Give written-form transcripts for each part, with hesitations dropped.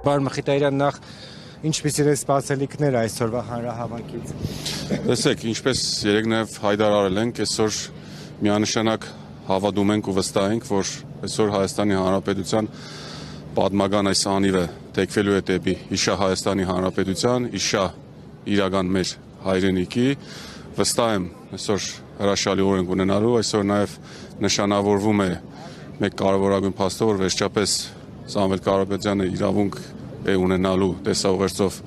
Պարոն Մխիթարյան, նախ ինչպիսին են սպասելիքները այսօրվա հանրահավաքից։ Տեսեք, ինչպես երեկ նաև հայտարարել ենք, այսօր միանշանակ հավատում ենք ու վստահ ենք, որ այսօր Հայաստանի Հանրապետության պատմական այս անիվը թեքվելու է դեպի իշա Հայաստանի Հանրապետության, իշա իրական մեր հայրենիքի։ Վստահ եմ, այսօր հրաշալի օր ենք ունենալու, այսօր նաև նշանավորվում է մեկ կարևորագույն փաստը, որ վերջապես Սամվել Կարապետյանը իրավունք է ունենալու տեսաուղերձով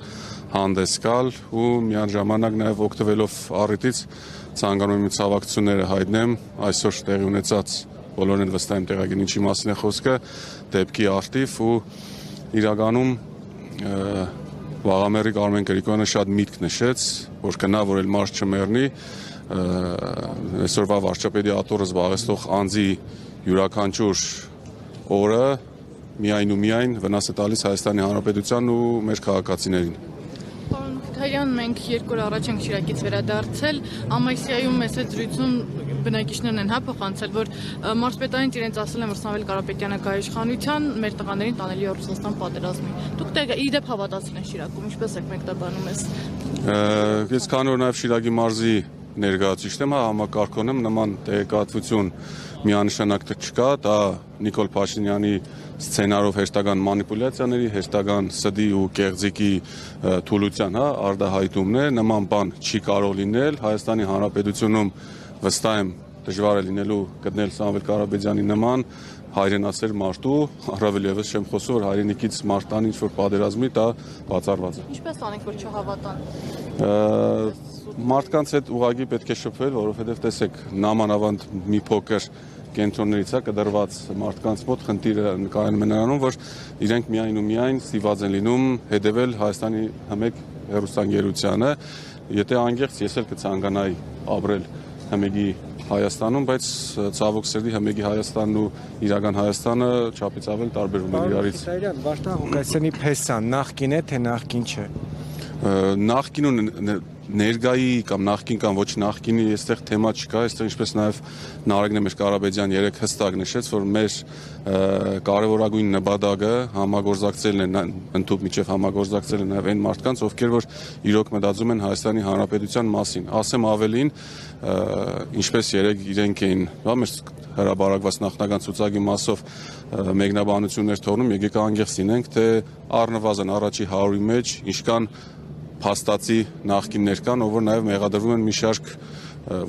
հանդես գալ ու միաժամանակ նաև օգտվելով առիթից ցանկանում եմ ցավակցությունները հայտնեմ այսօր տեղի ունեցած բոլորն են վստահ եմ տեղակին ինչի մասին է խոսքը դեպքի արդիվ ու իրականում Վաղամերիկ Արմեն Գրիգորյանը շատ միտք նշեց, որ գնա որ էլ մարդ չմեռնի, այսօրվա վարչապետի աթոռը զբաղեցնող անձի յուրաքանչյուր օրը միայն ու միայն վնաս է տալիս Հայաստանի Հանրապետությանն ու մեր քաղաքացիներին։ Պարոն Մխիթարյան, մենք 2 օր առաջ ենք Շիրակից վերադարձել, Ամայսիայում մեծ զրույցում բնակիչներն են փոխանցել, որ մարզպետարին իրենց ասել են, որ Սամվել Կարապետյանը գա իշխանության, մեր տղաներին տանելի է Ռուսաստան պատերազմի։ Դուք իդեպ հավատացել եք Շիրակում, ինչպես եք մեկնաբանում ես։ Ես քանի որ նաև Շիրակի մարզի ներկայացուցիչ եմ, համակարգում եմ նման տեղեկատվություն միանշանակ չկա, դա Նիկոլ Փաշինյանի սցենարով հերթական մանիպուլյացիաների, հերթական սդի ու կեղծիկի թուլության արտահայտումն է, նման բան չի կարող լինել, Հայաստանի Հանրապետությունում վստահ եմ դժվար է լինելու գտնել Սամվել Կարապետյանի նման հայրենասեր մարդու, առավել ևս չեմ խոսում, որ հայրենիքից մարդան ինչ-որ պատերազմի, դա բացառված է։ Ինչպես անենք, որ չհավատան։ Մարդկանց հետ ուղղակի պետք է շփվել, որովհետև տեսեք, նամանավանդ մի փոքր կենտրոններից կդրված մարդկանց մոտ խնդիրը նկարանում է նրանում, որ իրենք միայն ու միայն ստիպված են լինում հետևել Հայաստանի հմեկ հեռուստաընկերությանը, եթե անգերց ես էլ կցանկանայի ապրել հմեգի Հայաստանում, բայց ցավոք սրտի հմեգի Հայաստանն ու իրական Հայաստանը չափից ավել տարբերվում են իրարից։ Պարոն Վարդան Ղուկասյանի փեսան նախկին է թե նախկին չէ։ Նախկին ու ներկայի կամ նախկին կամ ոչ նախկինի այստեղ թեմա չկա, այստեղ ինչպես նաև Նարեկ Նեմեր Կարապետյան երեք հստակ նշեց, որ մեր կարևորագույն նպատակը համագործակցելն է, ընդհանուր միջև համագործակցել է նաև այն մարդկանց, ովքեր որ իրոք մտածում են Հայաստանի Հանրապետության մասին։ Ասեմ ավելին, ինչպես երեք իրենք էին, մեր հրապարակված նախնական ցուցակի մասով մեկնաբանություններ թողնում, եկեք անգերց լինենք, թե առնվազն առաջի 100-ի մեջ ինչքան փաստացի նախկիններ կան, ով որ նաև մեղադրվում են մի շարք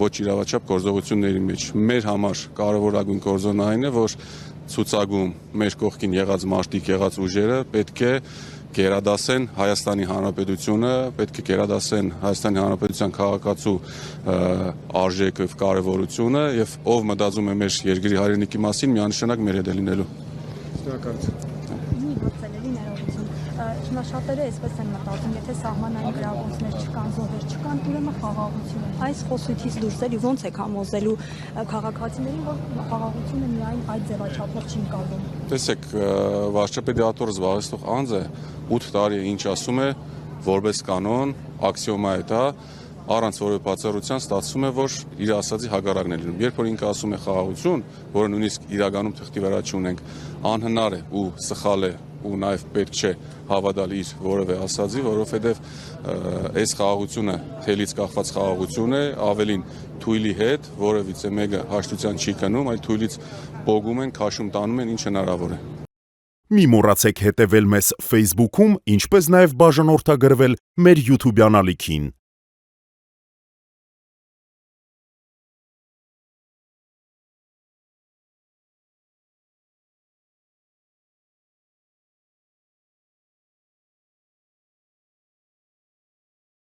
ոչ իրավաչափ գործողությունների մեջ։ Մեր համար կարևորագույն գործոնը այն է, որ ցուցակում մեր կողքին եղած մարդիկ, եղած ուժերը պետք է գերադասեն Հայաստանի Հանրապետությունը, պետք է գերադասեն Հայաստանի Հանրապետության քաղաքացու արժեքը եւ կարևորությունը եւ ով մտածում է մեր երկրի հայրենիքի մասին, միանշանակ մեր հետ է լինելու։ Շնորհակալություն։ Շատերը այսպես են մտածում, եթե սահմանային գրավություններ չկան, զոհեր չկան, ուրեմն խաղաղություն է։ Այս խոսույթից դուրս էլի ո՞նց եք համոզելու քաղաքացիներին, որ խաղաղությունը միայն այդ ձևաչափով չի ընկալվում։ Տեսեք, վարչապետի աթոռը զբաղեցնող անձը 8 տարի ինչ ասում է, որպես կանոն, աքսիոմա է դա, առանց որևէ բացառության ստացվում է, որ իր ասածի հակառակն է լինում։ Երբ որ ինքը ասում է խաղաղություն, որը նույնիսկ իրականում թղթի վրա չունենք, անհնար է ու սխալ է ու նաև պետք չէ հավատալ իր որևէ ասածի, որովհետև այս խաղաղությունը թելից կախված խաղաղություն է, ավելին թույլի հետ որևիցե մեկը հաշտության չի կնում, այլ թույլից պոկում են, քաշում տանում են, ինչ հնարավոր է։ Մի մոռացեք հետևել մեզ Facebook-ում, ինչպես նաև բաժանորդագրվել մեր YouTube-յան ալիքին։